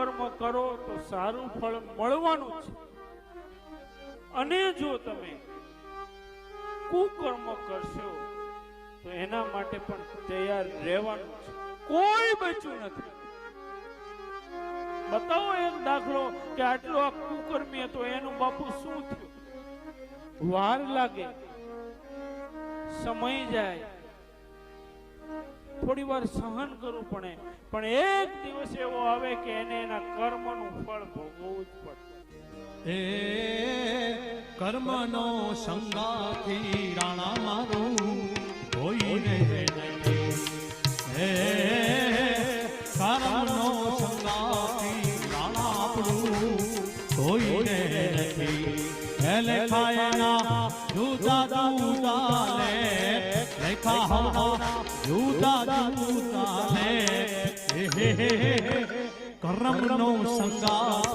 કર્મ કરો તો સારું ફળ મળવાનું છે, અને જો તમે કુકર્મ કરશો તો એના માટે પણ તૈયાર રહેવાનું છે, કોઈ બચ્યું નથી. બતાવો એક દાખલો કે આટલો આ કુકર્મી હતો, એનું બાપુ શું થયું? વાર લાગે, સમય જાય, થોડી વાર સહન કરવું પડે, પણ એક દિવસ એવો આવે કે એને એના કર્મનું ફળ ભોગવવું જ પડે. એ કર્મનો સંગાથી રાણા મારું કોઈને નહીં, હે કર્મનો સંગાથી રાણા આપણું કોઈને નથી. હે લેખાયના જુદા જુદા લે, લેખા હમણા જુદા જુદા લે, કર્મનો સંગાથ